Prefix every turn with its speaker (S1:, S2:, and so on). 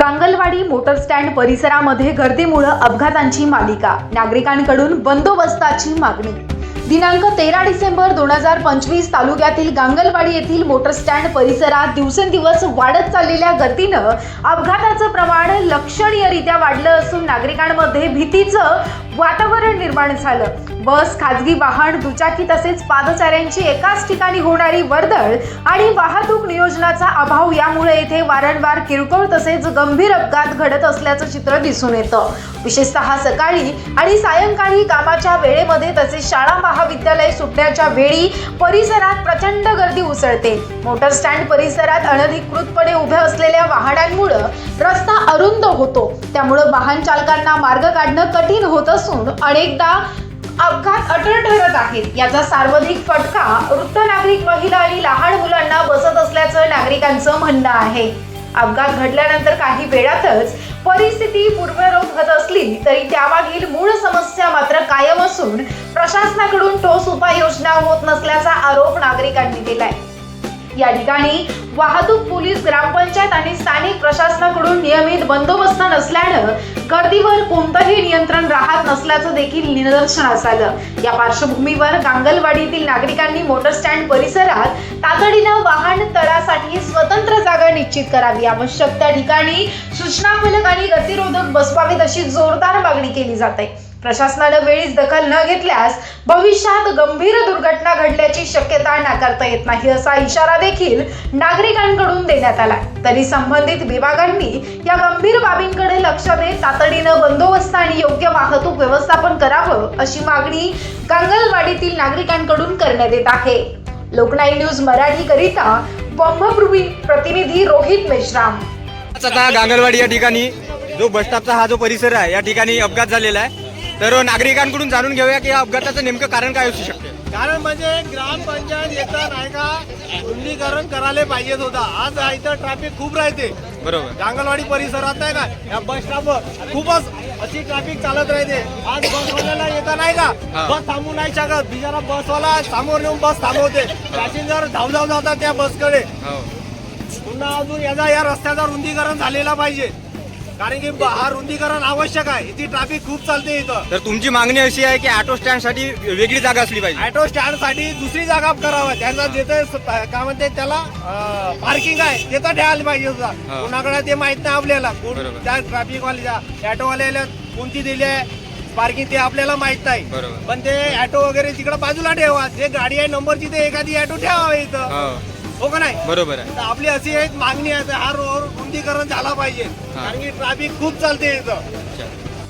S1: गांगलवाडी motor stand परिसरामध्ये गर्दीमुळे अपघातांची मालिका, नागरिकांकडून बंदोबस्ताची मागणी। दिनांक 13 डिसेंबर 2025 तालुक्यातील गांगलवाडी येथील मोटर स्टँड परिसरात दिवसेंदिवस वाढत चाललेल्या गर्दीनं अपघाताचं प्रमाण लक्षणीयरित्या वाढलं असून नागरिकांमध्ये भीतीचं वातावरण निर्माण झालं। बस, खाजगी वाहन, दुचाकी तसेच पादचाऱ्यांची एकाच ठिकाणी होणारी वर्दळ आणि वाहतूक नियोजनाचा अभाव यामुळे येथे वारंवार किरकोळ तसेच गंभीर अपघात घडत असल्याचं चित्र दिसून येतं। विशेषतः सकाळी आणि सायंकाळी कामाच्या वेळेमध्ये तसेच शाळा महाविद्यालय सुटण्याच्या वेळी परिसरात प्रचंड गर्दी उसळते। मोटर स्टँड परिसरात अनधिकृतपणे उभ्या असलेल्या वाहनांमुळे रस्ता अरुंद होतो, त्यामुळे वाहन चालकांना मार्ग काढणं कठीण होत असून अनेकदा अपघात अटळ ठरत आहेत। याचा सर्वाधिक फटका वृद्ध नागरिक, महिला आणि लहान मुलांना बसत असल्याचं नागरिकांचं म्हणणं आहे। अपघात घडल्यानंतर काही वेळातच परिस्थिती पूर्ववत होत असली तरी त्यामागील मूळ समस्या मात्र कायम असून प्रशासनाकडून ठोस उपाययोजना होत नसल्याचा आरोप नागरिकांनी केलाय। या ठिकाणी वाहतूक पोलीस, ग्रामपंचायत आणि स्थानिक प्रशासनाकडून नियमित बंदोबस्त नसल्यानं गर्दीवर कोणतंही नियंत्रण राहत नसल्याचं देखील निदर्शनास आलं। या पार्श्वभूमीवर गांगलवाडीतील नागरिकांनी मोटर स्टँड परिसरात तातडीनं वाहन तळासाठी स्वतंत्र जागा निश्चित करावी, आवश्यक त्या ठिकाणी सूचना फलक आणि गतिरोधक बसवावेत अशी जोरदार मागणी केली जाते। प्रशासनानं वेळीच दखल न घेतल्यास भविष्यात गंभीर दुर्घटना घडल्याची शक्यता नाकारता येत नाही असा इशारा देखील नागरिकांकडून देण्यात आला। तरी संबंधित विभागांनी या गंभीर बाबींकडे लक्ष देत तातडीनं बंदोबस्त आणि योग्य वाहतूक व्यवस्थापन करावं अशी मागणी गांगलवाडीतील नागरिकांकडून करण्यात येत आहे। लोकनाई न्यूज मराठी करिता ब्रह्मपुरी प्रतिनिधी रोहित मेश्राम।
S2: आता गांगलवाडी या ठिकाणी जो बस स्टॉपचा हा जो परिसर आहे या ठिकाणी अपघात झालेला आहे, तर नागरिकांकडून जाणून घेऊया की या अपघाताचं नेमकं कारण काय असू शकते।
S3: कारण म्हणजे ग्रामपंचायत येतं नाही का रुंदीकरण करायला पाहिजेत होता। आज इथं ट्रॅफिक खूप राहते, बरोबर। गांगलवाडी परिसरात नाही का या बस स्टॉपवर खूपच अशी ट्रॅफिक चालत राहते। आज बसवाल्याला येता नाही का बस थांबू नाही शकत, बिचारा बसवाला समोर नेऊन बस थांबवते, पॅसेंजर धाव जातात त्या बसकडे। पुन्हा अजून या रस्त्याचं रुंदीकरण झालेला पाहिजे, कारण की हा रुंदीकरण आवश्यक आहे। इथे ट्रॅफिक खूप चालते इथं।
S2: तर तुमची मागणी अशी आहे की ऑटो स्टँड साठी वेगळी जागा असली पाहिजे,
S3: ऑटो स्टँड साठी दुसरी जागा करावा। त्यांना जिथे काय म्हणते त्याला पार्किंग आहे तिथं ठेवायला पाहिजे होता। कोणाकडे ते माहित नाही आपल्याला, त्या ट्रॅफिक वाल्याच्या ऑटोवाल्याला कोणती दिली आहे पार्किंग ते आपल्याला माहित नाही, पण ते ऑटो वगैरे तिकडे बाजूला ठेवा। जे गाडी आहे नंबरची ते एखादी ऑटो ठेवावे इथं, हो का नाही?
S2: बरोबर आहे।
S3: आपली अशी एक मागणी आहे, हा रोड रुंदीकरण झाला पाहिजे, कारण की ट्रॅफिक खूप चालते इथं।